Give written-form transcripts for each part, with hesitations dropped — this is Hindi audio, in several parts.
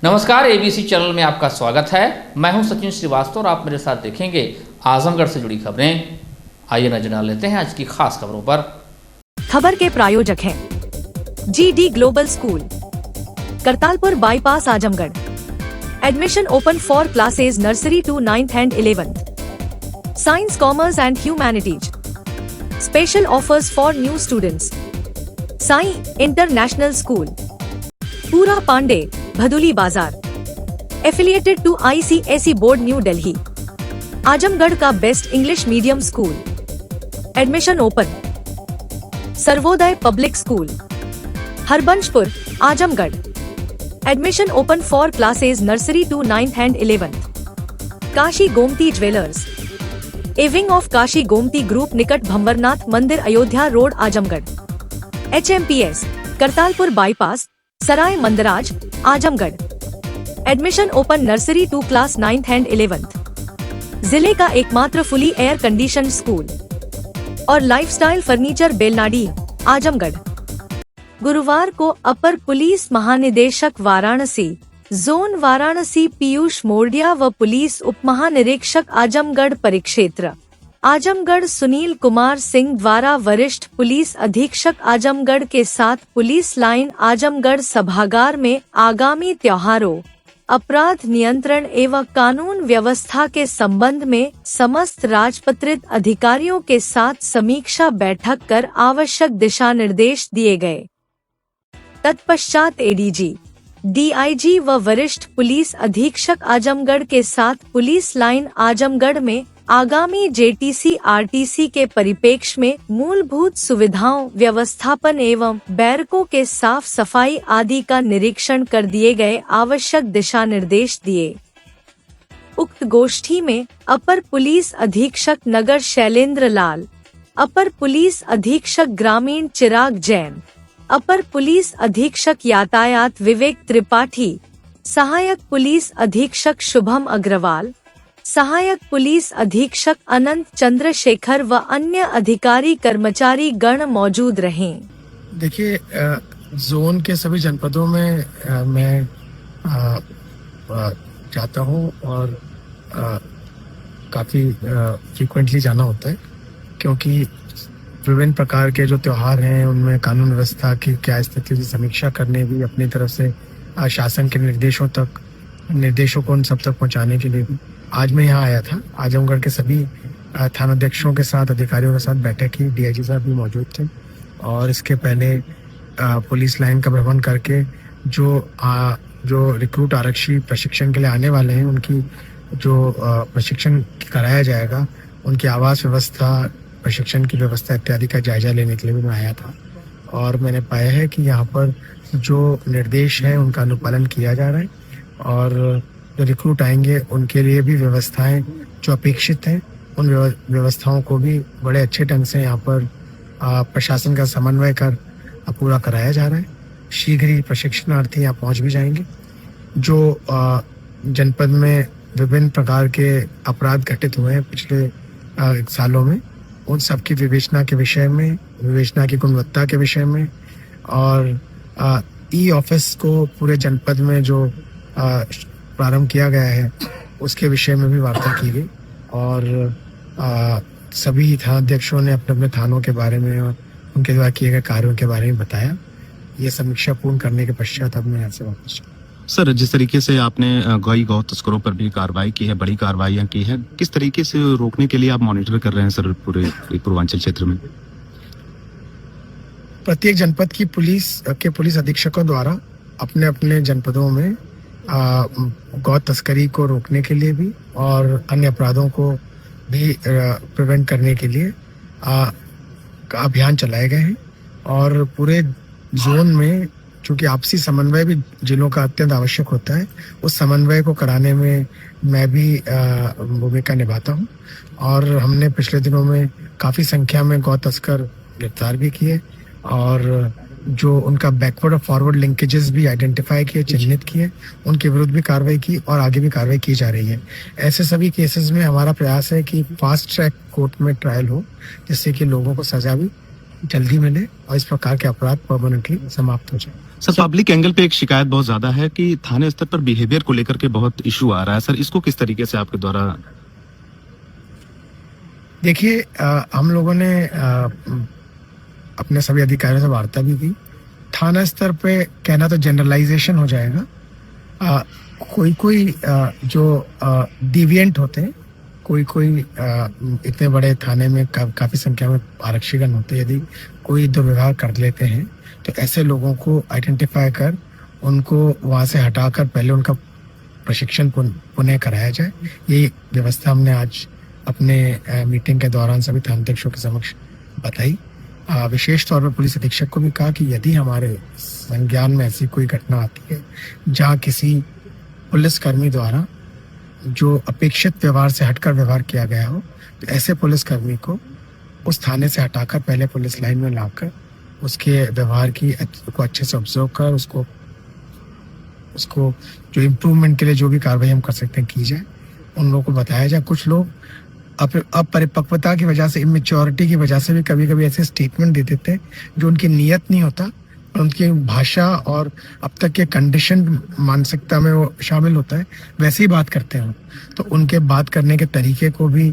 नमस्कार, एबीसी चैनल में आपका स्वागत है। मैं हूं सचिन श्रीवास्तव और आप मेरे साथ देखेंगे आजमगढ़ से जुड़ी खबरें। आइए नजर डाल लेते हैं आज की खास खबरों पर। खबर के प्रायोजक हैं GD global school, Kartalpur bypass, Azamgarh. Admission open for classes nursery to 9th and 11th, science, commerce and humanities. Special offers for new students. Sai international school, Pura Pande, Bhaduli Bazar. Affiliated to ICSE board, New Delhi. Azamgarh का best English medium school. Admission open. Sarvodaya public school, Harbanshpur, Azamgarh. Admission open for classes nursery to 9th and 11th। Kashi Gomti jewellers, a wing of Kashi Gomti group, निकट भंवरनाथ मंदिर, Ayodhya road, Azamgarh. HMPS, Kartalpur bypass, Sarai Mandraj, Azamgarh. Admission open nursery to class 9th and 11th। जिले का एकमात्र फुली एयर कंडीशन स्कूल और लाइफस्टाइल फर्नीचर, बेलनाडी, आजमगढ़। गुरुवार को अपर पुलिस महानिदेशक वाराणसी जोन वाराणसी पीयूष मोरडिया व पुलिस उप महानिरीक्षक आजमगढ़ परिक्षेत्र आजमगढ़ सुनील कुमार सिंह द्वारा वरिष्ठ पुलिस अधीक्षक आजमगढ़ के साथ पुलिस लाइन आजमगढ़ सभागार में आगामी त्योहारों, अपराध नियंत्रण एवं कानून व्यवस्था के संबंध में समस्त राजपत्रित अधिकारियों के साथ समीक्षा बैठक कर आवश्यक दिशा निर्देश दिए गए। तत्पश्चात ADG, DIG व वरिष्ठ पुलिस अधीक्षक आजमगढ़ के साथ पुलिस लाइन आजमगढ़ में आगामी JTC RTC के परिप्रेक्ष्य में मूलभूत सुविधाओं, व्यवस्थापन एवं बैरकों के साफ सफाई आदि का निरीक्षण कर दिए गए आवश्यक दिशा निर्देश दिए। उक्त गोष्ठी में अपर पुलिस अधीक्षक नगर शैलेंद्र लाल, अपर पुलिस अधीक्षक ग्रामीण चिराग जैन, अपर पुलिस अधीक्षक यातायात विवेक त्रिपाठी, सहायक पुलिस अधीक्षक शुभम अग्रवाल, सहायक पुलिस अधीक्षक अनंत चंद्रशेखर व अन्य अधिकारी कर्मचारी गण मौजूद रहे। देखिए, जोन के सभी जनपदों में मैं जाता हूँ और काफ़ी फ्रीक्वेंटली जाना होता है, क्योंकि विभिन्न प्रकार के जो त्योहार हैं उनमें कानून व्यवस्था की क्या स्थिति की समीक्षा करने भी, अपनी तरफ से शासन के निर्देशों को उन सब तक पहुंचाने के लिए भी आज मैं यहाँ आया था। आजमगढ़ के सभी थानाध्यक्षों के साथ, अधिकारियों के साथ बैठक की। DIG साहब भी मौजूद थे और इसके पहले पुलिस लाइन का भ्रमण करके जो रिक्रूट आरक्षी प्रशिक्षण के लिए आने वाले हैं उनकी जो प्रशिक्षण कराया जाएगा, उनकी आवास व्यवस्था, प्रशिक्षण की व्यवस्था इत्यादि का जायजा लेने के लिए भी मैं आया था। और मैंने पाया है कि यहाँ पर जो निर्देश हैं उनका अनुपालन किया जा रहा है और जो रिक्रूट आएंगे उनके लिए भी व्यवस्थाएं जो अपेक्षित हैं उन व्यवस्थाओं को भी बड़े अच्छे ढंग से यहाँ पर प्रशासन का समन्वय कर पूरा कराया जा रहा है। शीघ्र ही प्रशिक्षणार्थी यहाँ पहुँच भी जाएंगे। जो जनपद में विभिन्न प्रकार के अपराध घटित हुए हैं पिछले सालों में, उन सब की विवेचना के विषय में, विवेचना की गुणवत्ता के विषय में और E-ऑफिस को पूरे जनपद में जो प्रारंभ किया गया है उसके विषय में भी वार्ता की गई और सभी थानाध्यक्षों ने अपने अपने थानों के बारे में और उनके द्वारा किए गए कार्यों के बारे में बताया। ये समीक्षा पूर्ण करने के पश्चात अब मैं यहाँ से वापस। सर, जिस तरीके से आपने गौ तस्करों पर भी कार्रवाई की है, बड़ी कार्रवाइयाँ की है, किस तरीके से रोकने के लिए आप मॉनिटर कर रहे हैं सर पूरे पूर्वांचल क्षेत्र में? प्रत्येक जनपद की पुलिस अधीक्षकों द्वारा अपने अपने जनपदों में गौ तस्करी को रोकने के लिए भी और अन्य अपराधों को भी प्रिवेंट करने के लिए अभियान चलाए गए हैं। और पूरे जोन में चूँकि आपसी समन्वय भी जिलों का अत्यंत आवश्यक होता है, उस समन्वय को कराने में मैं भी भूमिका निभाता हूँ। और हमने पिछले दिनों में काफ़ी संख्या में गौ तस्कर गिरफ्तार भी किए और जो उनका बैकवर्ड और फॉरवर्ड लिंकेजेस भी आइडेंटिफाई किए, चिन्हित किए, उनके विरुद्ध भी कार्रवाई की और आगे भी कार्रवाई की जा रही है। ऐसे सभी केसेस में हमारा प्रयास है कि फास्ट ट्रैक कोर्ट में ट्रायल हो, जिससे कि लोगों को सजा भी जल्दी मिले और इस प्रकार के अपराध परमानेंटली समाप्त हो जाए। सर पब्लिक एंगल पे एक शिकायत बहुत ज्यादा है कि थाने स्तर पर बिहेवियर को लेकर के बहुत इशू आ रहा है सर, इसको किस तरीके से आपके द्वारा? देखिए, हम लोगों ने अपने सभी अधिकारियों से वार्ता भी की। थाना स्तर पे कहना तो जनरलाइजेशन हो जाएगा। कोई जो डिविएंट होते हैं, कोई इतने बड़े थाने में काफी संख्या में आरक्षीगण होते हैं, यदि कोई दुर्व्यवहार कर लेते हैं तो ऐसे लोगों को आइडेंटिफाई कर उनको वहां से हटाकर पहले उनका प्रशिक्षण पुनः कराया जाए। ये व्यवस्था हमने आज अपने मीटिंग के दौरान सभी थानाध्यक्षों के समक्ष बताई। विशेष तौर पर पुलिस अधीक्षक को भी कहा कि यदि हमारे संज्ञान में ऐसी कोई घटना आती है जहां किसी पुलिसकर्मी द्वारा जो अपेक्षित व्यवहार से हटकर व्यवहार किया गया हो, तो ऐसे पुलिसकर्मी को उस थाने से हटाकर पहले पुलिस लाइन में लाकर उसके व्यवहार को अच्छे से ऑब्जर्व कर उसको जो इम्प्रूवमेंट के लिए जो भी कार्रवाई हम कर सकते हैं की जाए, उन लोगों को बताया जाए। कुछ लोग अपरिपक्वता की वजह से, इमेच्योरिटी की वजह से भी कभी कभी ऐसे स्टेटमेंट दे देते हैं जो उनकी नीयत नहीं होता, और उनकी भाषा और अब तक के कंडीशन मानसिकता में वो शामिल होता है, वैसे ही बात करते हैं। तो उनके बात करने के तरीके को भी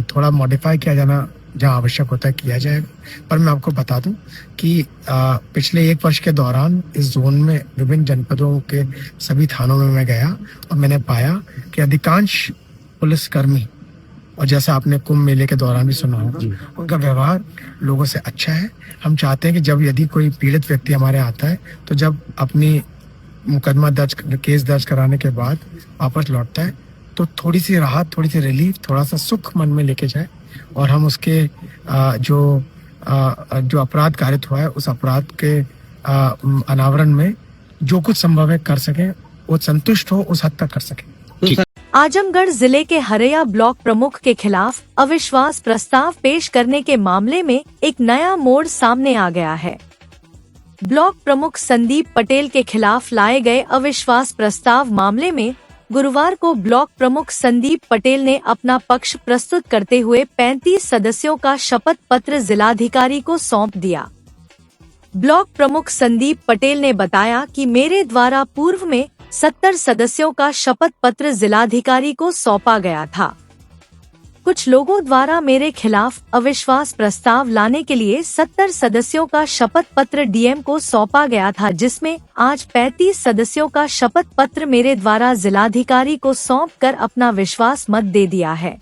थोड़ा मॉडिफाई किया जाना जहाँ आवश्यक होता है किया जाएगा। पर मैं आपको बता दूं कि पिछले 1 वर्ष के दौरान इस जोन में विभिन्न जनपदों के सभी थानों में मैं गया और मैंने पाया कि अधिकांश पुलिसकर्मी, और जैसा आपने कुंभ मेले के दौरान भी सुना होगा, उनका व्यवहार लोगों से अच्छा है। हम चाहते हैं कि जब यदि कोई पीड़ित व्यक्ति हमारे आता है तो जब अपनी केस दर्ज कराने के बाद वापस लौटता है तो थोड़ी सी राहत, थोड़ी सी रिलीफ, थोड़ा सा सुख मन में लेके जाए, और हम उसके जो अपराध कारित हुआ है उस अपराध के अनावरण में जो कुछ संभव है कर सके, वो संतुष्ट हो उस हद तक कर सके। आजमगढ़ जिले के हरैया ब्लॉक प्रमुख के खिलाफ अविश्वास प्रस्ताव पेश करने के मामले में एक नया मोड़ सामने आ गया है। ब्लॉक प्रमुख संदीप पटेल के खिलाफ लाए गए अविश्वास प्रस्ताव मामले में गुरुवार को ब्लॉक प्रमुख संदीप पटेल ने अपना पक्ष प्रस्तुत करते हुए 35 सदस्यों का शपथ पत्र जिलाधिकारी को सौंप दिया। ब्लॉक प्रमुख संदीप पटेल ने बताया कि मेरे द्वारा पूर्व में 70 सदस्यों का शपथ पत्र जिलाधिकारी को सौंपा गया था। कुछ लोगों द्वारा मेरे खिलाफ अविश्वास प्रस्ताव लाने के लिए 70 सदस्यों का शपथ पत्र डीएम को सौंपा गया था, जिसमें आज 35 सदस्यों का शपथ पत्र मेरे द्वारा जिलाधिकारी को सौंपकर अपना विश्वास मत दे दिया है।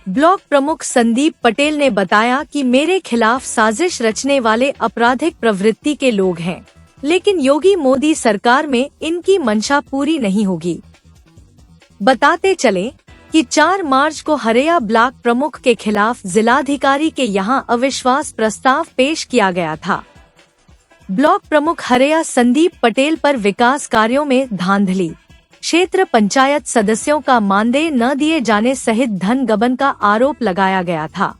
ब्लॉक प्रमुख संदीप पटेल ने बताया कि मेरे खिलाफ साजिश रचने वाले आपराधिक प्रवृत्ति के लोग हैं, लेकिन योगी मोदी सरकार में इनकी मंशा पूरी नहीं होगी। बताते चले कि 4 मार्च को हरैया ब्लॉक प्रमुख के खिलाफ जिलाधिकारी के यहां अविश्वास प्रस्ताव पेश किया गया था। ब्लॉक प्रमुख हरैया संदीप पटेल पर विकास कार्यों में धांधली, क्षेत्र पंचायत सदस्यों का मानदेय न दिए जाने सहित धन गबन का आरोप लगाया गया था।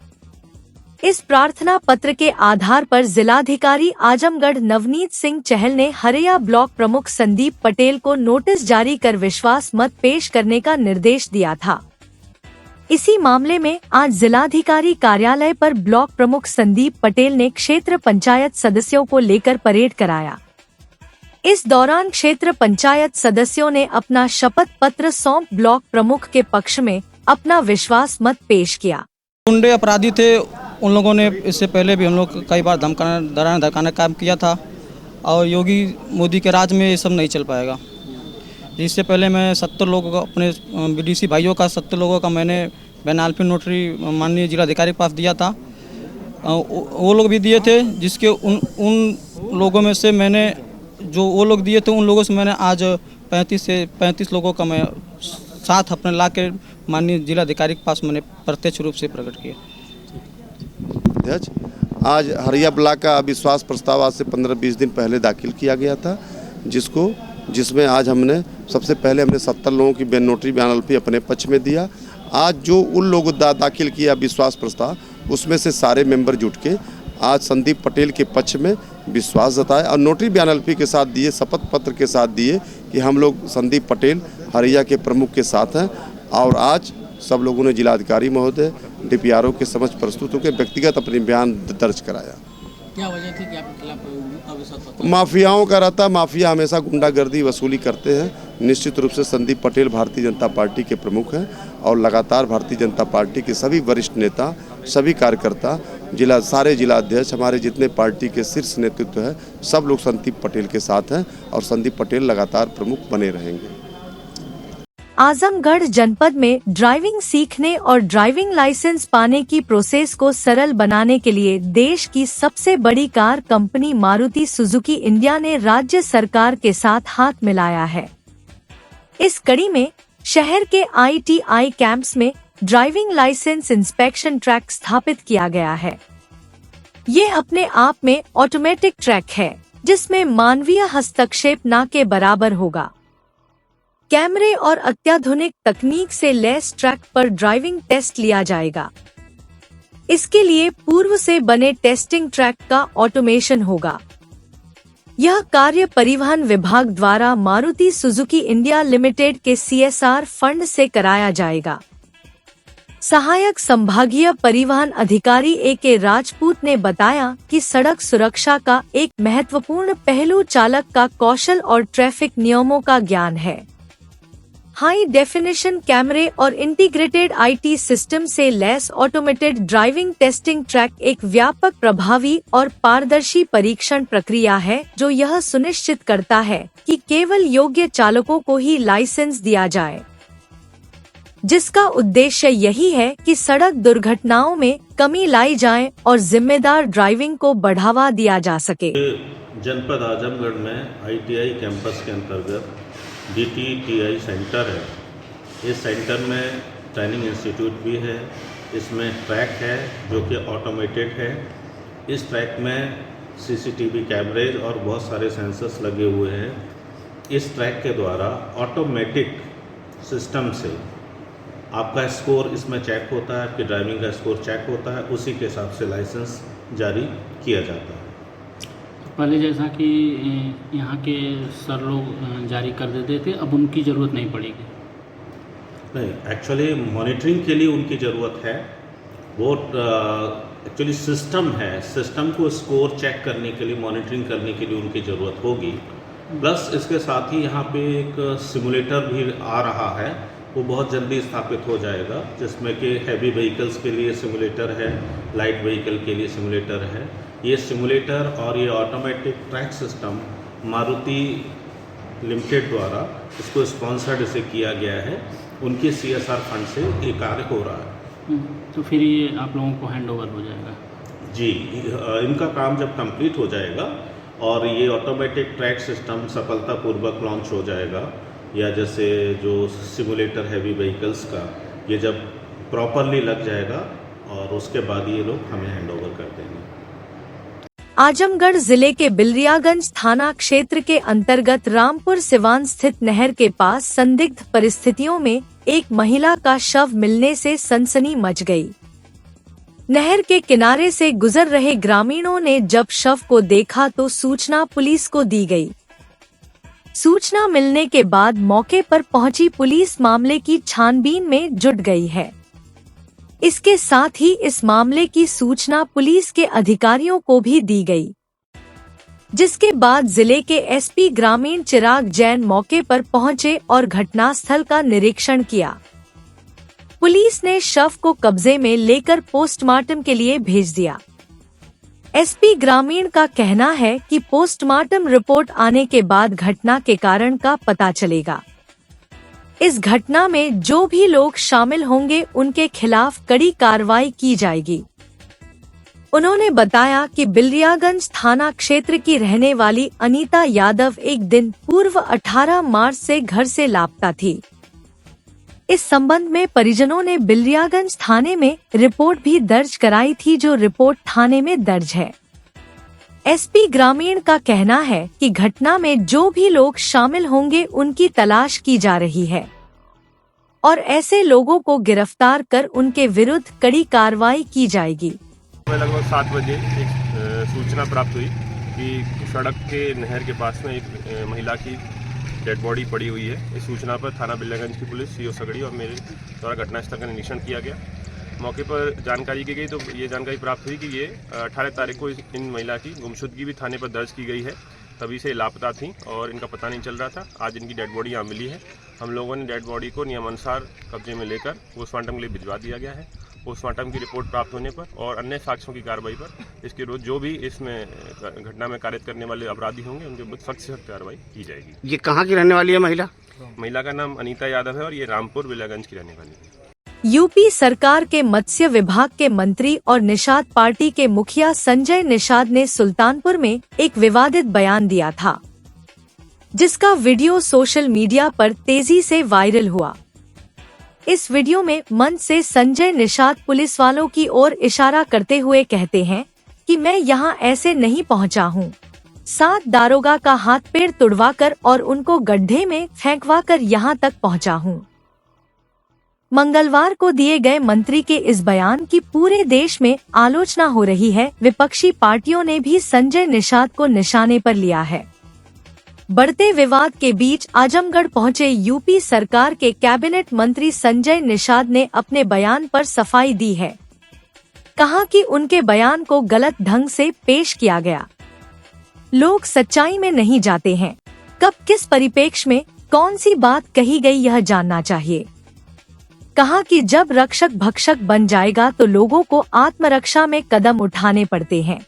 इस प्रार्थना पत्र के आधार पर जिलाधिकारी आजमगढ़ नवनीत सिंह चहल ने हरैया ब्लॉक प्रमुख संदीप पटेल को नोटिस जारी कर विश्वास मत पेश करने का निर्देश दिया था। इसी मामले में आज जिलाधिकारी कार्यालय पर ब्लॉक प्रमुख संदीप पटेल ने क्षेत्र पंचायत सदस्यों को लेकर परेड कराया। इस दौरान क्षेत्र पंचायत सदस्यों ने अपना शपथ पत्र सौंप ब्लॉक प्रमुख के पक्ष में अपना विश्वास मत पेश किया। गुंडे अपराधी थे, उन लोगों ने इससे पहले भी हम लोग कई बार डराने धमकाने का काम किया था, और योगी मोदी के राज में ये सब नहीं चल पाएगा। इससे पहले मैं 70 लोगों का, अपने बीडीसी भाइयों का 70 लोगों का मैंने बैनाल्फी नोटरी माननीय जिलाधिकारी के पास दिया था। वो लोग भी दिए थे, जिसके उन लोगों में से मैंने जो वो लोग दिए थे उन लोगों से मैंने आज 35 लोगों का मैं साथ अपने ला के माननीय जिलाधिकारी के पास मैंने प्रत्यक्ष रूप से प्रकट किया। आज हरैया ब्लॉक का अविश्वास प्रस्ताव आज से 15-20 दिन पहले दाखिल किया गया था, जिसमें आज हमने सबसे पहले 70 लोगों की नोटरी बैनाल्फी अपने पक्ष में दिया। आज जो उन लोगों दाखिल किया अविश्वास प्रस्ताव, उसमें से सारे मेंबर जुट के आज संदीप पटेल के पक्ष में विश्वास जताया और नोटरी बैनाल्फी के साथ दिए, शपथ पत्र के साथ दिए कि हम लोग संदीप पटेल हरैया के प्रमुख के साथ हैं। और आज सब लोगों ने जिलाधिकारी महोदय डीपीआरओ के समक्ष प्रस्तुत होकर व्यक्तिगत अपनी बयान दर्ज कराया। क्या वजह थी कि आपके खिलाफ माफियाओं का रहता। माफिया हमेशा गुंडागर्दी वसूली करते हैं। निश्चित रूप से संदीप पटेल भारतीय जनता पार्टी के प्रमुख हैं और लगातार भारतीय जनता पार्टी के सभी वरिष्ठ नेता, सभी कार्यकर्ता, सारे जिला अध्यक्ष, हमारे जितने पार्टी के शीर्ष नेतृत्व है, सब लोग संदीप पटेल के साथ हैं और संदीप पटेल लगातार प्रमुख बने रहेंगे। आजमगढ़ जनपद में ड्राइविंग सीखने और ड्राइविंग लाइसेंस पाने की प्रोसेस को सरल बनाने के लिए देश की सबसे बड़ी car company Maruti Suzuki India ने राज्य सरकार के साथ हाथ मिलाया है। इस कड़ी में शहर के ITI कैंप्स में ड्राइविंग लाइसेंस इंस्पेक्शन ट्रैक स्थापित किया गया है। ये अपने आप में ऑटोमेटिक ट्रैक है जिसमें मानवीय हस्तक्षेप न के बराबर होगा। कैमरे और अत्याधुनिक तकनीक से लैस ट्रैक पर ड्राइविंग टेस्ट लिया जाएगा। इसके लिए पूर्व से बने टेस्टिंग ट्रैक का ऑटोमेशन होगा। यह कार्य परिवहन विभाग द्वारा मारुति सुजुकी इंडिया लिमिटेड के CSR फंड से कराया जाएगा। सहायक संभागीय परिवहन अधिकारी AK राजपूत ने बताया कि सड़क सुरक्षा का एक महत्वपूर्ण पहलू चालक का कौशल और ट्रैफिक नियमों का ज्ञान है। हाई डेफिनेशन कैमरे और इंटीग्रेटेड IT सिस्टम से lace automated driving testing track एक व्यापक, प्रभावी और पारदर्शी परीक्षण प्रक्रिया है जो यह सुनिश्चित करता है कि केवल योग्य चालकों को ही लाइसेंस दिया जाए, जिसका उद्देश्य यही है कि सड़क दुर्घटनाओं में कमी लाई जाए और जिम्मेदार ड्राइविंग को बढ़ावा दिया जा सके। जनपद आजमगढ़ में ITI कैंपस के अंतर्गत DTTI सेंटर है। इस सेंटर में ट्रेनिंग इंस्टीट्यूट भी है। इसमें ट्रैक है जो कि ऑटोमेटेड है। इस ट्रैक में CCTV कैमरेज और बहुत सारे सेंसर्स लगे हुए हैं। इस ट्रैक के द्वारा ऑटोमेटिक सिस्टम से आपका स्कोर इसमें चेक होता है, आपकी ड्राइविंग का स्कोर चेक होता है, उसी के हिसाब से लाइसेंस जारी किया जाता है। पहले जैसा कि यहाँ के सर लोग जारी कर देते थे, अब उनकी ज़रूरत नहीं पड़ेगी? नहीं, एक्चुअली मॉनिटरिंग के लिए उनकी ज़रूरत है। वो एक्चुअली सिस्टम है, सिस्टम को स्कोर चेक करने के लिए, मॉनिटरिंग करने के लिए उनकी ज़रूरत होगी। प्लस इसके साथ ही यहाँ पे एक सिमुलेटर भी आ रहा है, वो बहुत जल्दी स्थापित हो जाएगा, जिसमें कि हैवी व्हीकल्स के लिए सिमुलेटर है, लाइट व्हीकल के लिए सिमुलेटर है। ये सिमुलेटर और ये automatic track system Maruti limited द्वारा इसको स्पॉन्सर्ड इसे किया गया है। उनके CSR फंड से ये कार्य हो रहा है। तो फिर ये आप लोगों को हैंड ओवर हो जाएगा? जी, इनका काम जब कंप्लीट हो जाएगा और ये ऑटोमेटिक ट्रैक सिस्टम सफलतापूर्वक लॉन्च हो जाएगा, या जैसे जो सिमुलेटर हैवी व्हीकल्स का, ये जब प्रॉपरली लग जाएगा और उसके बाद ये लोग हमें हैंड ओवर कर देंगे। आजमगढ़ जिले के बिलरियागंज थाना क्षेत्र के अंतर्गत रामपुर सिवान स्थित नहर के पास संदिग्ध परिस्थितियों में एक महिला का शव मिलने से सनसनी मच गई। नहर के किनारे से गुजर रहे ग्रामीणों ने जब शव को देखा तो सूचना पुलिस को दी गई। सूचना मिलने के बाद मौके पर पहुंची पुलिस मामले की छानबीन में जुट गई है। इसके साथ ही इस मामले की सूचना पुलिस के अधिकारियों को भी दी गई, जिसके बाद जिले के SP ग्रामीण चिराग जैन मौके पर पहुंचे और घटनास्थल का निरीक्षण किया। पुलिस ने शव को कब्जे में लेकर पोस्टमार्टम के लिए भेज दिया। SP ग्रामीण का कहना है कि पोस्टमार्टम रिपोर्ट आने के बाद घटना के कारण का पता चलेगा। इस घटना में जो भी लोग शामिल होंगे उनके खिलाफ कड़ी कार्रवाई की जाएगी। उन्होंने बताया कि बिलरियागंज थाना क्षेत्र की रहने वाली अनीता यादव एक दिन पूर्व 18 मार्च से घर से लापता थी। इस संबंध में परिजनों ने बिलरियागंज थाने में रिपोर्ट भी दर्ज कराई थी, जो रिपोर्ट थाने में दर्ज है। SP ग्रामीण का कहना है कि घटना में जो भी लोग शामिल होंगे उनकी तलाश की जा रही है और ऐसे लोगों को गिरफ्तार कर उनके विरुद्ध कड़ी कार्रवाई की जाएगी। लगभग 7 बजे एक सूचना प्राप्त हुई कि सड़क के नहर के पास में एक महिला की डेड बॉडी पड़ी हुई है। इस सूचना पर थाना बिलरियागंज की पुलिस, CO सगड़ी और मेरे द्वारा घटनास्थल का निरीक्षण किया गया। मौके पर जानकारी की गई तो ये जानकारी प्राप्त हुई कि ये 18 तारीख को इन महिला की गुमशुदगी भी थाने पर दर्ज की गई है। तभी से लापता थी और इनका पता नहीं चल रहा था। आज इनकी डेड बॉडी यहाँ मिली है। हम लोगों ने डेड बॉडी को नियमानुसार कब्जे में लेकर पोस्टमार्टम के लिए भिजवा दिया गया है। पोस्टमार्टम की रिपोर्ट प्राप्त होने पर और अन्य साक्ष्यों की कार्रवाई पर इसके रोज जो भी इसमें घटना में कारित करने वाले अपराधी होंगे उनके विरुद्ध सख्त से सख्त कार्रवाई की जाएगी। ये कहाँ की रहने वाली है महिला? महिला का नाम अनीता यादव है और ये रामपुर विलागंज की रहने वाली है। यूपी सरकार के मत्स्य विभाग के मंत्री और निषाद पार्टी के मुखिया संजय निषाद ने सुल्तानपुर में एक विवादित बयान दिया था, जिसका वीडियो सोशल मीडिया पर तेजी से वायरल हुआ। इस वीडियो में मंच से संजय निषाद पुलिस वालों की ओर इशारा करते हुए कहते हैं कि मैं यहाँ ऐसे नहीं पहुँचा हूँ। 7 दारोगा का हाथ पैर तुड़वाकर और उनको गड्ढे में फेंकवाकर यहाँ तक पहुँचा हूँ। मंगलवार को दिए गए मंत्री के इस बयान की पूरे देश में आलोचना हो रही है। विपक्षी पार्टियों ने भी संजय निषाद को निशाने पर लिया है। बढ़ते विवाद के बीच आजमगढ़ पहुंचे यूपी सरकार के कैबिनेट मंत्री संजय निषाद ने अपने बयान पर सफाई दी है। कहा कि उनके बयान को गलत ढंग से पेश किया गया। लोग सच्चाई में नहीं जाते हैं। कब किस परिप्रेक्ष्य में कौन सी बात कही गई यह जानना चाहिए। कहा कि जब रक्षक भक्षक बन जाएगा तो लोगों को आत्मरक्षा में कदम उठाने पड़ते हैं।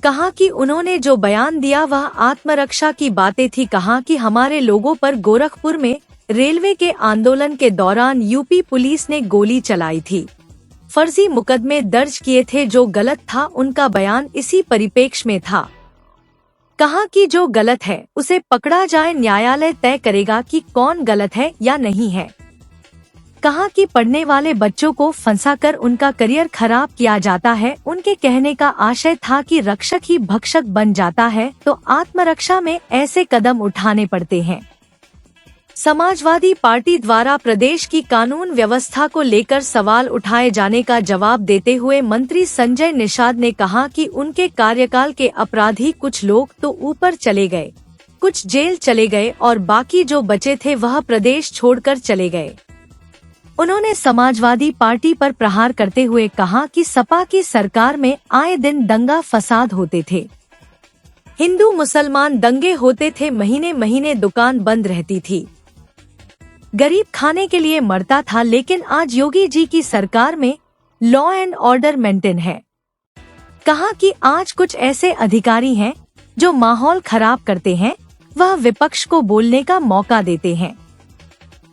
कहा कि उन्होंने जो बयान दिया वह आत्मरक्षा की बातें थी। कहा कि हमारे लोगों पर गोरखपुर में रेलवे के आंदोलन के दौरान यूपी पुलिस ने गोली चलाई थी, फर्जी मुकदमे दर्ज किए थे, जो गलत था। उनका बयान इसी परिप्रेक्ष्य में था। कहा कि जो गलत है उसे पकड़ा जाए, न्यायालय तय करेगा कि कौन गलत है या नहीं है। कहा कि पढ़ने वाले बच्चों को फंसाकर उनका करियर खराब किया जाता है। उनके कहने का आशय था कि रक्षक ही भक्षक बन जाता है तो आत्मरक्षा में ऐसे कदम उठाने पड़ते हैं। समाजवादी पार्टी द्वारा प्रदेश की कानून व्यवस्था को लेकर सवाल उठाए जाने का जवाब देते हुए मंत्री संजय निषाद ने कहा कि उनके कार्यकाल के अपराधी कुछ लोग तो ऊपर चले गए, कुछ जेल चले गए और बाकी जो बचे थे वह प्रदेश छोड़कर चले गए। उन्होंने समाजवादी पार्टी पर प्रहार करते हुए कहा कि सपा की सरकार में आए दिन दंगा फसाद होते थे, हिंदू मुसलमान दंगे होते थे, महीने महीने दुकान बंद रहती थी, गरीब खाने के लिए मरता था। लेकिन आज योगी जी की सरकार में लॉ एंड ऑर्डर मेंटेन है। कहा कि आज कुछ ऐसे अधिकारी हैं जो माहौल खराब करते हैं, वह विपक्ष को बोलने का मौका देते हैं,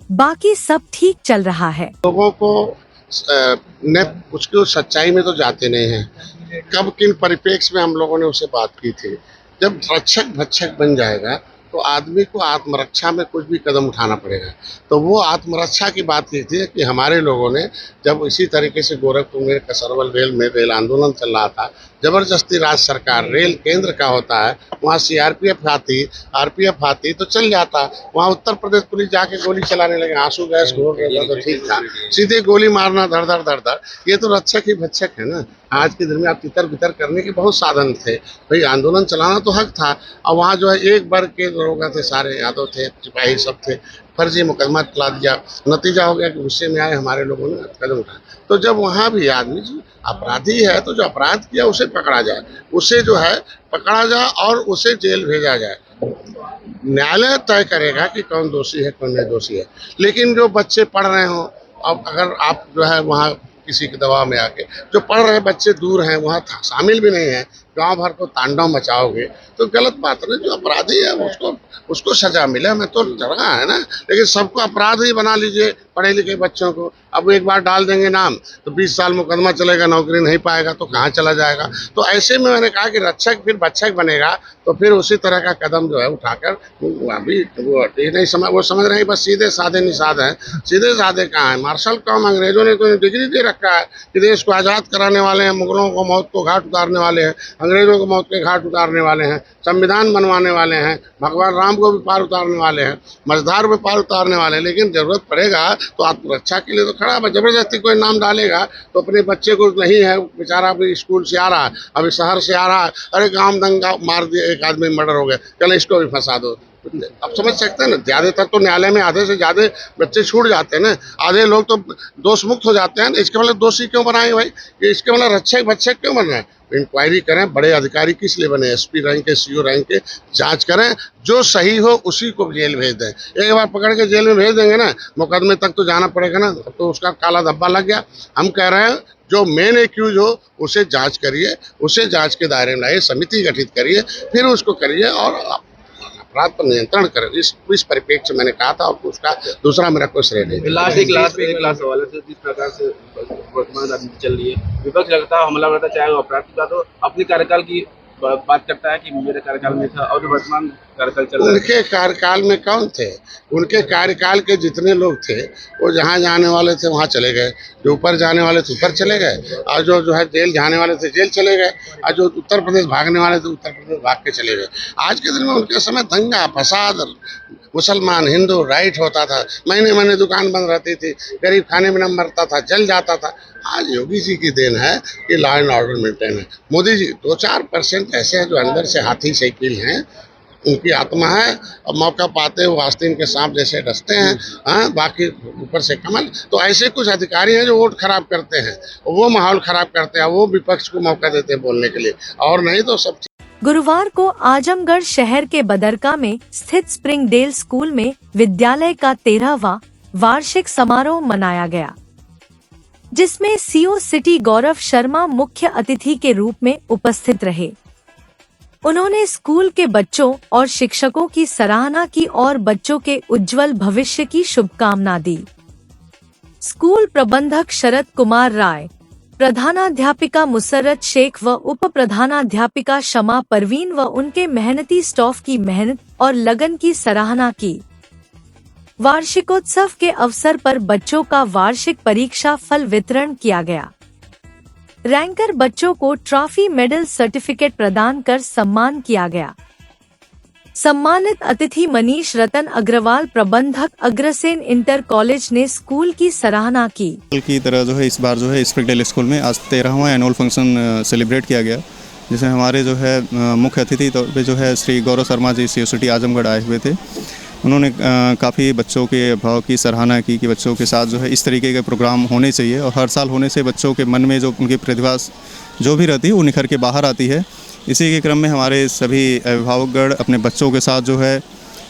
बाकी सब ठीक चल रहा है। लोगों को न उसको सच्चाई में तो जाते नहीं हैं। कब किन परिप्रेक्ष्य में हम लोगों ने उसे बात की थी। जब रक्षक भक्षक बन जाएगा तो आदमी को आत्मरक्षा में कुछ भी कदम उठाना पड़ेगा। तो वो आत्मरक्षा की बात की थी कि हमारे लोगों ने जब इसी तरीके से गोरखपुर में कसरवल रेल में रेल आंदोलन चल रहा था, जबरदस्ती राज्य सरकार, रेल केंद्र का होता है, वहाँ सीआरपीएफ आती, आरपीएफ आती तो चल जाता। वहाँ उत्तर प्रदेश पुलिस जाके गोली चलाने लगे, आंसू गैस घोल रहा था तो ठीक था, सीधे गोली मारना धड़ धड़ धड़ धड़। ये तो रक्षक ही भक्षक है ना। आज के दिन में आप तितर बितर करने के बहुत साधन थे भाई, आंदोलन चलाना तो हक था। और वहाँ जो है एक वर्ग के लोग थे, सारे यादव थे, सिपाही सब थे, फर्जी मुकदमा चला दिया। नतीजा हो गया कि गुस्से में आए हमारे लोगों ने कदम उठाया। तो जब वहाँ भी आदमी जो अपराधी है तो जो अपराध किया उसे पकड़ा जाए, उसे जो है पकड़ा जाए और उसे जेल भेजा जाए। न्यायालय तय करेगा कि कौन दोषी है कौन नहीं दोषी है। लेकिन जो बच्चे पढ़ रहे हो, अब अगर आप जो है वहाँ किसी के दबाव में आके जो पढ़ रहे बच्चे दूर हैं, वहाँ शामिल भी नहीं है, गांव भर को तांडव मचाओगे तो गलत बात है। जो अपराधी है उसको सजा मिले, मैं तो जगह है ना। लेकिन सबको अपराधी बना लीजिए, पढ़े लिखे बच्चों को। अब एक बार डाल देंगे नाम तो 20 साल मुकदमा चलेगा, नौकरी नहीं पाएगा तो कहाँ चला जाएगा। तो ऐसे में मैंने कहा कि रक्षक फिर भक्षक बनेगा तो फिर उसी तरह का कदम जो है उठाकर अभी वो नहीं समझ, वो समझ रहे हैं बस सीधे साधे निषाद हैं। सीधे साधे कहाँ है? मार्शल कौम अंग्रेजों ने तो डिग्री दे रखा है कि देश को आज़ाद कराने वाले हैं, मुगलों को मौत को घाट उतारने वाले हैं, अंग्रेजों को मौत के घाट उतारने वाले हैं, संविधान बनवाने वाले हैं, भगवान राम को भी पार उतारने वाले हैं, मझधार में पार उतारने वाले हैं। लेकिन जरूरत पड़ेगा तो आत्मरक्षा के लिए तो खड़ा है। जबरदस्ती कोई नाम डालेगा तो अपने बच्चे को नहीं है, बेचारा अभी स्कूल से आ रहा है, अभी शहर से आ रहा है, अरे गांव दंगा मार दिया, एक आदमी मर्डर हो गया, चलो इसको भी फंसा दो। आप समझ सकते हैं ना, ज्यादातर तो न्यायालय में आधे से ज्यादा बच्चे छूट जाते हैं ना, आधे लोग तो दोष मुक्त हो जाते हैं। इसके मतलब दोषी क्यों बनाए भाई, ये इसके मतलब रक्षक भक्षक क्यों बन रहे हैं? इंक्वायरी करें, बड़े अधिकारी किस लिए बने, एसपी रैंक के, सीओ रैंक के, जांच करें, जो सही हो उसी को जेल भेज दें। एक बार पकड़ के जेल में भेज देंगे ना, मुकदमे तक तो जाना पड़ेगा ना, तो उसका काला धब्बा लग गया। हम कह रहे हैं जो मेन एक्यूज हो उसे जांच करिए, उसे जांच के दायरे में लाइए, समिति गठित करिए, फिर उसको करिए और अपराध पर नियंत्रण करें। इस परिप्रेक्ष्य मैंने कहा था, और उसका दूसरा मेरा कोई श्रेय नहीं। लास्ट एक सवाल है, जिस प्रकार से वर्तमान राजनीति चल रही है, विपक्ष लगता है हमला करता, चाहे वो अपराध का, तो अपने कार्यकाल की बात करता है कि मेरे कार्यकाल में था, और जो वर्तमान कार्यकाल चल रहा है, उनके कार्यकाल में कौन थे? उनके कार्यकाल के जितने लोग थे वो जहाँ जाने वाले थे वहाँ चले गए, जो ऊपर जाने वाले थे ऊपर चले गए, और जो है जेल जाने वाले थे जेल चले गए, और जो उत्तर प्रदेश भागने वाले थे उत्तर प्रदेश भाग के चले गए। आज के दिन में उनके समय दंगा फसाद, मुसलमान हिंदू राइट होता था, महीने महीने दुकान बंद रहती थी, गरीब खाने में न मरता था, जल जाता था। आज योगी जी की देन है कि लॉ एंड ऑर्डर मेंटेन है। मोदी जी 2-4% ऐसे हैं जो अंदर से हाथी शकील हैं, उनकी आत्मा है, और मौका पाते वो आस्तीन के सांप जैसे डसते हैं, हाँ, बाकी ऊपर से कमल। तो ऐसे कुछ अधिकारी हैं जो वोट खराब करते हैं, वो माहौल खराब करते हैं, वो विपक्ष को मौका देते हैं बोलने के लिए, और नहीं तो सब। गुरुवार को आजमगढ़ शहर के बदरका में स्थित स्प्रिंगडेल स्कूल में विद्यालय का 13वां वार्षिक समारोह मनाया गया, जिसमें सीओ सिटी गौरव शर्मा मुख्य अतिथि के रूप में उपस्थित रहे। उन्होंने स्कूल के बच्चों और शिक्षकों की सराहना की और बच्चों के उज्जवल भविष्य की शुभकामना दी। स्कूल प्रबंधक शरद कुमार राय, प्रधानाध्यापिका मुसर्रत शेख व उप प्रधानाध्यापिका शमा परवीन व उनके मेहनती स्टाफ की मेहनत और लगन की सराहना की। वार्षिकोत्सव के अवसर पर बच्चों का वार्षिक परीक्षा फल वितरण किया गया। रैंकर बच्चों को ट्रॉफी, मेडल, सर्टिफिकेट प्रदान कर सम्मान किया गया। सम्मानित अतिथि मनीष रतन अग्रवाल, प्रबंधक अग्रसेन इंटर कॉलेज, ने स्कूल की सराहना की तरह जो है इस बार जो है स्प्रिंगडेल स्कूल में आज 13वां एनुअल फंक्शन सेलिब्रेट किया गया, जिसमें हमारे जो है मुख्य अतिथि तौर पे जो है श्री गौरव शर्मा जी सीओ सिटी आजमगढ़ आए हुए थे। उन्होंने काफ़ी बच्चों के भाव की सराहना की कि बच्चों के साथ जो है इस तरीके के प्रोग्राम होने चाहिए, और हर साल होने से बच्चों के मन में जो उनकी प्रतिभा जो भी रहती है वो निखर के बाहर आती है। इसी के क्रम में हमारे सभी अभिभावकगण अपने बच्चों के साथ जो है,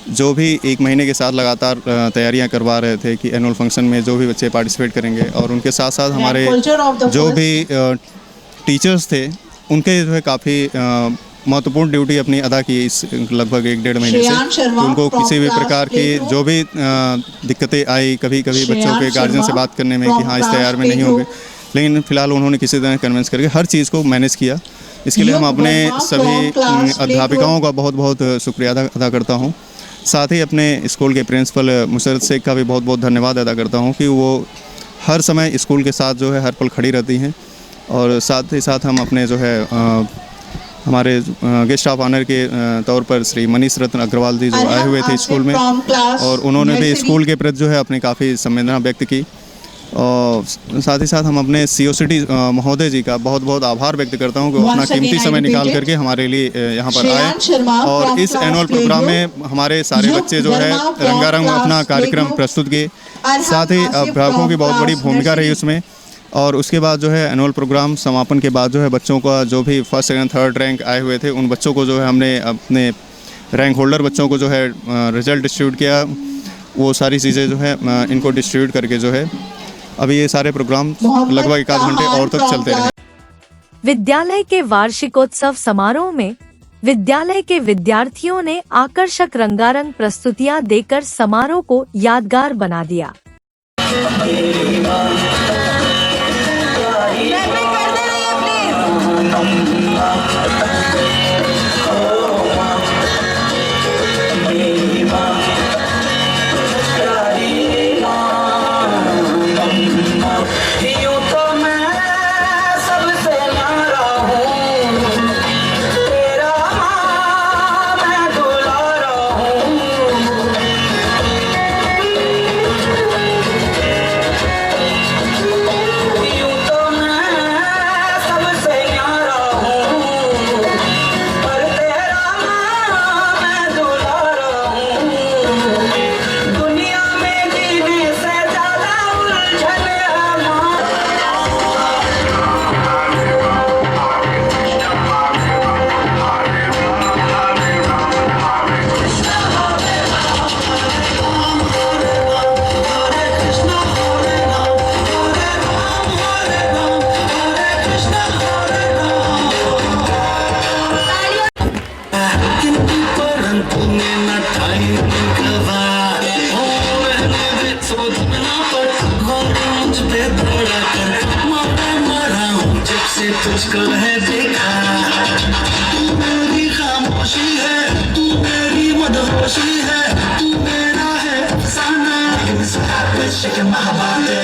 जो भी 1 महीने के साथ लगातार तैयारियां करवा रहे थे कि एनुअल फंक्शन में जो भी बच्चे पार्टिसिपेट करेंगे, और उनके साथ साथ हमारे जो भी टीचर्स थे उनके जो है काफ़ी महत्वपूर्ण ड्यूटी अपनी अदा की इस लगभग 1-1.5 महीने से। उनको किसी भी प्रकार की जो भी दिक्कतें आई, कभी बच्चों के गार्जियन से बात करने में कि हाँ इस तैयार में नहीं होंगे, लेकिन फिलहाल उन्होंने किसी तरह कन्विंस करके हर चीज़ को मैनेज किया। इसके लिए हम अपने सभी अध्यापिकाओं का बहुत बहुत शुक्रिया अदा करता हूँ। साथ ही अपने स्कूल के प्रिंसिपल मुसर्रत शेख का भी बहुत बहुत धन्यवाद अदा करता हूँ कि वो हर समय स्कूल के साथ जो है हर पल खड़ी रहती हैं। और साथ ही साथ हम अपने जो है हमारे गेस्ट ऑफ ऑनर के तौर पर श्री मनीष रत्न अग्रवाल जी जो आए हुए थे स्कूल में, और उन्होंने भी स्कूल के प्रति जो है अपनी काफ़ी संवेदना व्यक्त की। और साथ ही साथ हम अपने सीओ सिटी महोदय जी का बहुत बहुत आभार व्यक्त करता हूँ कि अपना कीमती समय निकाल करके हमारे लिए यहाँ पर आए, और इस एनुअल प्रोग्राम में हमारे सारे बच्चे जो है रंगारंग अपना कार्यक्रम प्रस्तुत किए। साथ ही अभिभावकों की बहुत बड़ी भूमिका रही उसमें। और उसके बाद जो है एनुअल प्रोग्राम समापन के बाद जो है बच्चों का जो भी फर्स्ट, सेकंड, थर्ड रैंक आए हुए थे उन बच्चों को जो है हमने अपने रैंक होल्डर बच्चों को जो है रिजल्ट डिस्ट्रीब्यूट किया। वो सारी चीज़ें जो है इनको डिस्ट्रीब्यूट करके जो है अभी ये सारे प्रोग्राम लगभग 1 आध घंटे और तक चलते रहे। विद्यालय के वार्षिकोत्सव समारोह में विद्यालय के विद्यार्थियों ने आकर्षक रंगारंग प्रस्तुतियां देकर समारोह को यादगार बना दिया। चुरा कर मरा हूँ जब से तुझको है देखा। तू मेरी खामोशी है, तू मेरी मदहोशी है, तू मेरा है अफसाना, इश्क महबात है।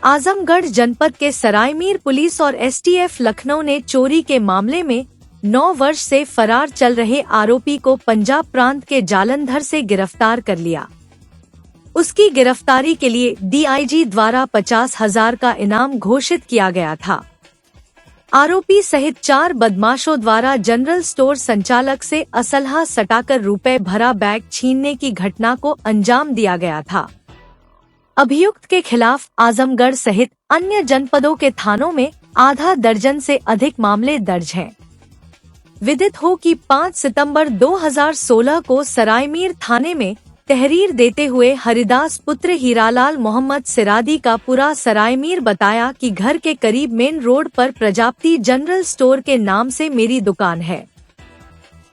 आजमगढ़ जनपद के सरायमीर पुलिस और एसटीएफ लखनऊ ने चोरी के मामले में 9 वर्ष से फरार चल रहे आरोपी को पंजाब प्रांत के जालंधर से गिरफ्तार कर लिया। उसकी गिरफ्तारी के लिए डीआईजी द्वारा 50,000 का इनाम घोषित किया गया था। आरोपी सहित 4 बदमाशों द्वारा जनरल स्टोर संचालक से असलहा सटाकर रुपए भरा बैग छीनने की घटना को अंजाम दिया गया था। अभियुक्त के खिलाफ आजमगढ़ सहित अन्य जनपदों के थानों में आधा दर्जन से अधिक मामले दर्ज हैं। विदित हो कि 5 सितंबर 2016 को सरायमीर थाने में तहरीर देते हुए हरिदास पुत्र हीरालाल मोहम्मद सिरादी का पूरा सरायमीर बताया कि घर के करीब मेन रोड पर प्रजापति जनरल स्टोर के नाम से मेरी दुकान है।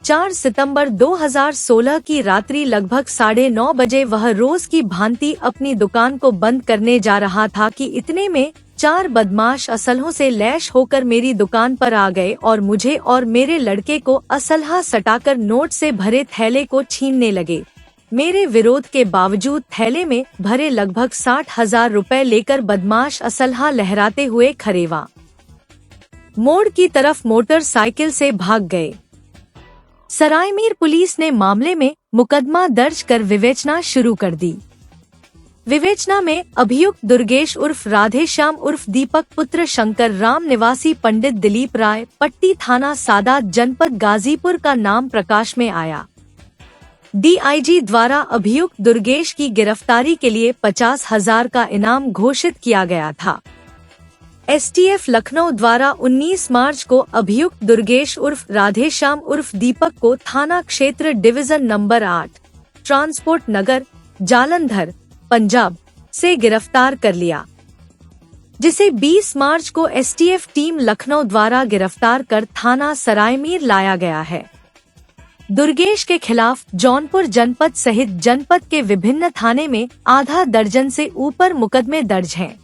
4 सितंबर 2016 की रात्रि लगभग 9:30 बजे वह रोज की भांति अपनी दुकान को बंद करने जा रहा था कि इतने में 4 बदमाश असलहों से लैश होकर मेरी दुकान पर आ गए और मुझे और मेरे लड़के को असलहा सटाकर नोट से भरे थैले को छीनने लगे। मेरे विरोध के बावजूद थैले में भरे लगभग 60,000 रुपए लेकर बदमाश असलहा लहराते हुए खरेवा मोड़ की तरफ मोटरसाइकिल से भाग गए। सरायमीर पुलिस ने मामले में मुकदमा दर्ज कर विवेचना शुरू कर दी। विवेचना में अभियुक्त दुर्गेश उर्फ राधेश्याम उर्फ दीपक पुत्र शंकर राम निवासी पंडित दिलीप राय पट्टी थाना सादात जनपद गाजीपुर का नाम प्रकाश में आया। डीआईजी द्वारा अभियुक्त दुर्गेश की गिरफ्तारी के लिए 50,000 का इनाम घोषित किया गया था। एसटीएफ लखनऊ द्वारा 19 मार्च को अभियुक्त दुर्गेश उर्फ राधेश्याम उर्फ दीपक को थाना क्षेत्र डिवीजन नंबर 8 ट्रांसपोर्ट नगर जालंधर पंजाब से गिरफ्तार कर लिया, जिसे 20 मार्च को एसटीएफ टीम लखनऊ द्वारा गिरफ्तार कर थाना सरायमीर लाया गया है। दुर्गेश के खिलाफ जौनपुर जनपद सहित जनपद के विभिन्न थाने में आधा दर्जन से ऊपर मुकदमे दर्ज हैं।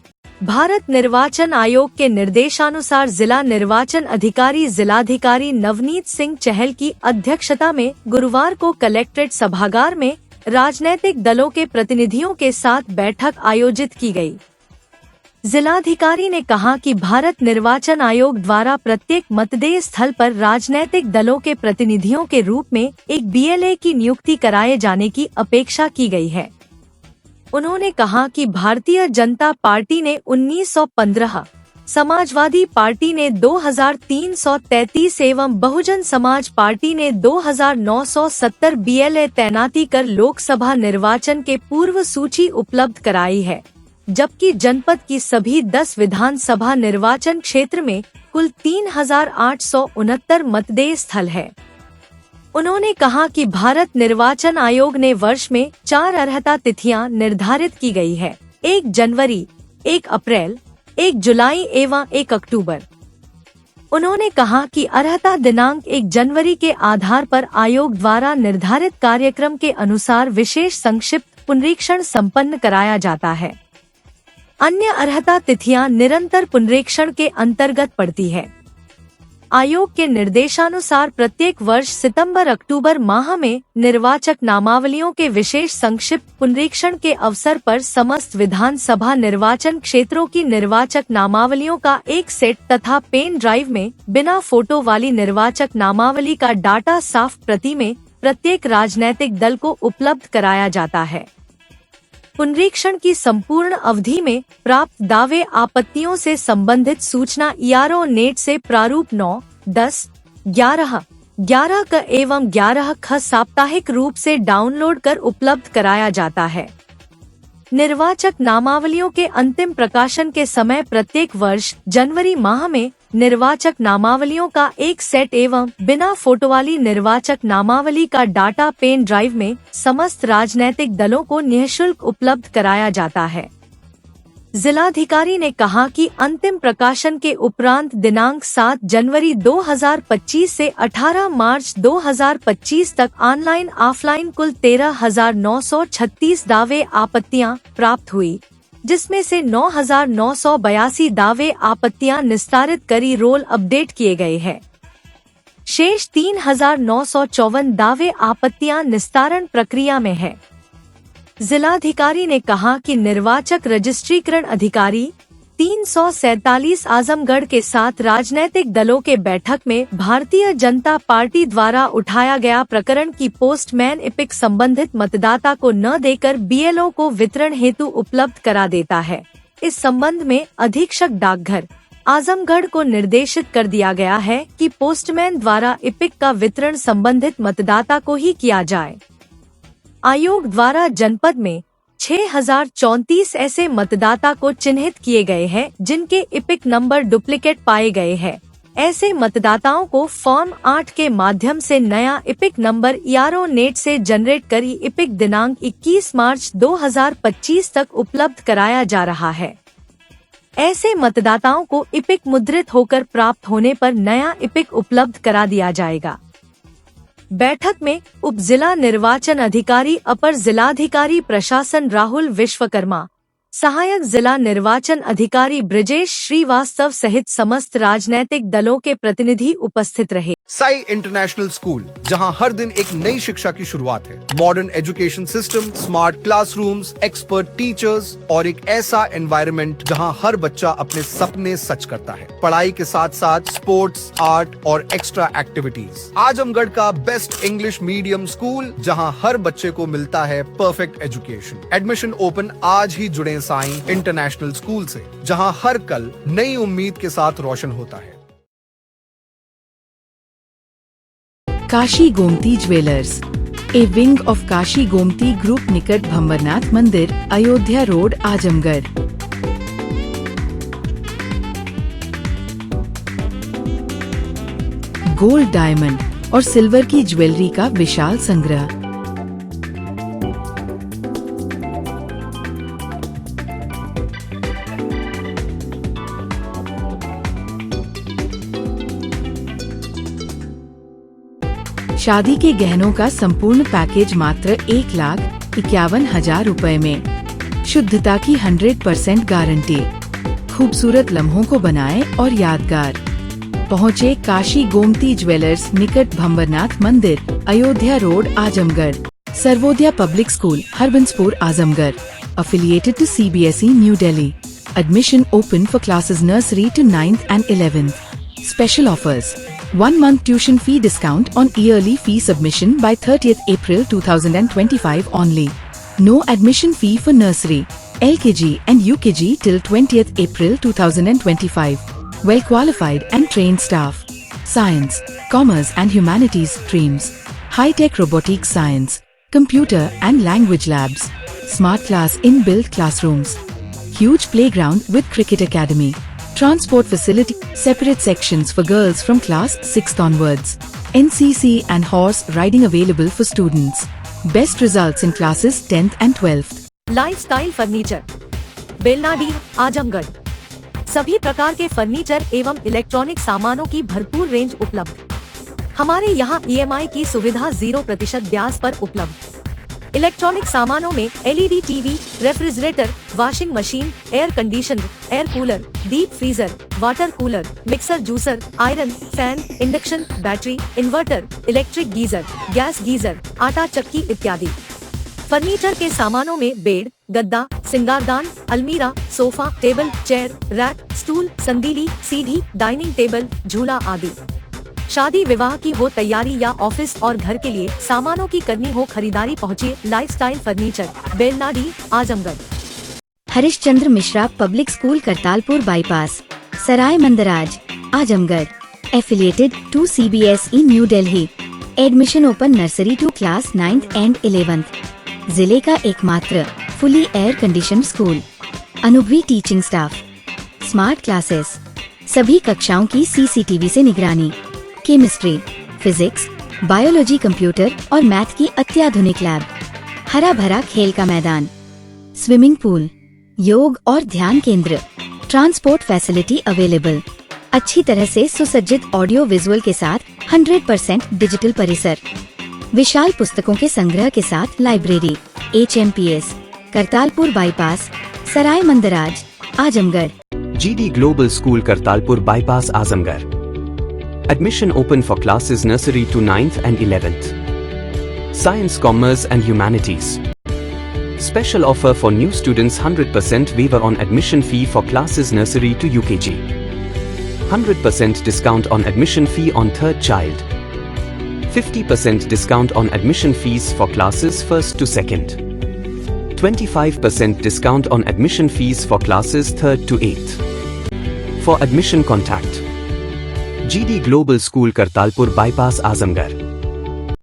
भारत निर्वाचन आयोग के निर्देशानुसार जिला निर्वाचन अधिकारी जिलाधिकारी नवनीत सिंह चहल की अध्यक्षता में गुरुवार को कलेक्ट्रेट सभागार में राजनैतिक दलों के प्रतिनिधियों के साथ बैठक आयोजित की गई। जिलाधिकारी ने कहा कि भारत निर्वाचन आयोग द्वारा प्रत्येक मतदेय स्थल पर राजनैतिक दलों के प्रतिनिधियों के रूप में एक बीएलए की नियुक्ति कराए जाने की अपेक्षा की गई है। उन्होंने कहा कि भारतीय जनता पार्टी ने 1915, समाजवादी पार्टी ने 2333 एवं बहुजन समाज पार्टी ने 2970 बीएलए तैनाती कर लोकसभा निर्वाचन के पूर्व सूची उपलब्ध कराई है, जबकि जनपद की सभी 10 विधानसभा निर्वाचन क्षेत्र में कुल 3869 मतदेय स्थल है। उन्होंने कहा कि भारत निर्वाचन आयोग ने वर्ष में 4 अर्हता तिथियां निर्धारित की गई है: 1 जनवरी, 1 अप्रैल, 1 जुलाई एवं 1 अक्टूबर। उन्होंने कहा कि अर्हता दिनांक 1 जनवरी के आधार पर आयोग द्वारा निर्धारित कार्यक्रम के अनुसार विशेष संक्षिप्त पुनरीक्षण संपन्न कराया जाता है। अन्य अर्हता तिथियां निरंतर पुनरीक्षण के अंतर्गत पड़ती है। आयोग के निर्देशानुसार प्रत्येक वर्ष सितंबर-अक्टूबर माह में निर्वाचक नामावलियों के विशेष संक्षिप्त पुनरीक्षण के अवसर पर समस्त विधानसभा निर्वाचन क्षेत्रों की निर्वाचक नामावलियों का एक सेट तथा पेन ड्राइव में बिना फोटो वाली निर्वाचक नामावली का डाटा साफ प्रति में प्रत्येक राजनैतिक दल को उपलब्ध कराया जाता है। पुनरीक्षण की संपूर्ण अवधि में प्राप्त दावे आपत्तियों से संबंधित सूचना ERO नेट से प्रारूप 9, 10, 11, 11 क एवं 11 ख साप्ताहिक रूप से डाउनलोड कर उपलब्ध कराया जाता है। निर्वाचक नामावलियों के अंतिम प्रकाशन के समय प्रत्येक वर्ष जनवरी माह में निर्वाचक नामावलियों का एक सेट एवं बिना फोटो वाली निर्वाचक नामावली का डाटा पेन ड्राइव में समस्त राजनैतिक दलों को निःशुल्क उपलब्ध कराया जाता है। जिलाधिकारी ने कहा कि अंतिम प्रकाशन के उपरांत दिनांक 7 जनवरी 2025 से 18 मार्च 2025 तक ऑनलाइन ऑफलाइन कुल 13,936 दावे आपत्तियां प्राप्त हुई, जिसमें से 9,982 दावे आपत्तियां निस्तारित करी रोल अपडेट किए गए हैं। शेष 3,954 दावे आपत्तियां निस्तारण प्रक्रिया में है। जिलाधिकारी ने कहा कि निर्वाचक रजिस्ट्रीकरण अधिकारी 347 आजमगढ़ के साथ राजनैतिक दलों के बैठक में भारतीय जनता पार्टी द्वारा उठाया गया प्रकरण की पोस्टमैन इपिक संबंधित मतदाता को न देकर BLO को वितरण हेतु उपलब्ध करा देता है। इस संबंध में अधीक्षक डाकघर आजमगढ़ को निर्देशित कर दिया गया है कि पोस्टमैन द्वारा इपिक का वितरण संबंधित मतदाता को ही किया जाए। आयोग द्वारा जनपद में 6,034 ऐसे मतदाता को चिन्हित किए गए हैं जिनके इपिक नंबर डुप्लीकेट पाए गए हैं। ऐसे मतदाताओं को फॉर्म 8 के माध्यम से नया इपिक नंबर ERO नेट से जनरेट करी इपिक दिनांक 21 मार्च 2025 तक उपलब्ध कराया जा रहा है। ऐसे मतदाताओं को इपिक मुद्रित होकर प्राप्त होने पर नया इपिक उपलब्ध करा दिया जाएगा। बैठक में उप जिला निर्वाचन अधिकारी अपर जिलाधिकारी प्रशासन राहुल विश्वकर्मा, सहायक जिला निर्वाचन अधिकारी ब्रजेश श्रीवास्तव सहित समस्त राजनैतिक दलों के प्रतिनिधि उपस्थित रहे। साई इंटरनेशनल स्कूल, जहां हर दिन एक नई शिक्षा की शुरुआत है। Modern education system, smart classrooms, expert teachers और एक ऐसा एनवायरनमेंट जहां हर बच्चा अपने सपने सच करता है। पढ़ाई के साथ साथ स्पोर्ट्स, आर्ट और एक्स्ट्रा एक्टिविटीज। आजमगढ़ का बेस्ट इंग्लिश मीडियम स्कूल, जहां हर बच्चे को मिलता है परफेक्ट एजुकेशन। एडमिशन ओपन आज ही जुड़े साई इंटरनेशनल स्कूल से, जहां हर कल नई उम्मीद के साथ रोशन होता है। Kashi Gomti jewellers, a wing of Kashi Gomti group, निकट भंवरनाथ मंदिर, Ayodhya road, Azamgarh. Gold, diamond और सिल्वर की ज्वेलरी का विशाल संग्रह। शादी के गहनों का संपूर्ण पैकेज मात्र 1,51,000 रुपए में। शुद्धता की 100% गारंटी। खूबसूरत लम्हों को बनाएं और यादगार। पहुँचे काशी गोमती ज्वेलर्स, निकट भंवरनाथ मंदिर, Ayodhya road, Azamgarh. Sarvodaya public school, Harbanspur, Azamgarh. Affiliated to CBSE, New Delhi. Admission open for classes nursery to 9th and 11th. Special offers. 1 month tuition fee discount on yearly fee submission by 30th April 2025 only. No admission fee for nursery, LKG and UKG till 20th April 2025. Well qualified and trained staff. Science, Commerce and Humanities streams. High-tech robotics science, computer and language labs. Smart class in-built classrooms. Huge playground with cricket academy. Transport facility, separate sections for girls from class 6th onwards. NCC and horse riding available for students. Best results in classes 10th and 12th. Lifestyle furniture, Belnadi, Azamgarh. सभी प्रकार के फर्नीचर एवं इलेक्ट्रॉनिक सामानों की भरपूर रेंज उपलब्ध। हमारे यहाँ EMI की सुविधा 0% ब्याज पर उपलब्ध। इलेक्ट्रॉनिक सामानों में LED TV, refrigerator, washing machine, air conditioner, air cooler, deep freezer, water cooler, mixer juicer, iron, fan, induction, battery, inverter, electric geyser, gas geyser, आटा चक्की इत्यादि। फर्नीचर के सामानों में बेड, गद्दा, सिंगारदान, अलमीरा, sofa, table, chair, rack, stool, संदीली, सीढ़ी, डाइनिंग टेबल, झूला आदि। शादी विवाह की हो तैयारी या ऑफिस और घर के लिए सामानों की करनी हो खरीदारी, पहुँचिए lifestyle furniture, Belnadi, Azamgarh. Harishchandra Mishra public school Kartalpur bypass, Sarai Mandraj, Azamgarh. Affiliated to CBSE New Delhi. Admission open nursery to class 9th and 11th। जिले का एकमात्र फुली एयर कंडीशन स्कूल। अनुभवी टीचिंग स्टाफ, स्मार्ट क्लासेस, सभी कक्षाओं की CCTV से निगरानी। केमिस्ट्री, फिजिक्स, बायोलॉजी, कंप्यूटर और मैथ की अत्याधुनिक लैब। हरा भरा खेल का मैदान, स्विमिंग पूल, योग और ध्यान केंद्र। Transport facility available. अच्छी तरह से सुसज्जित ऑडियो विजुअल के साथ 100% डिजिटल परिसर। विशाल पुस्तकों के संग्रह के साथ library. HMPS, Kartalpur bypass, Sarai Mandraj, Azamgarh. GD Global School Kartalpur bypass, Azamgarh. Admission open for classes nursery to 9th and 11th. Science, Commerce and Humanities. Special offer for new students: 100% waiver on admission fee for classes nursery to UKG. 100% discount on admission fee on third child. 50% discount on admission fees for classes 1st to 2nd. 25% discount on admission fees for classes 3rd to 8th. For admission contact GD Global School Kartalpur bypass, Azamgarh.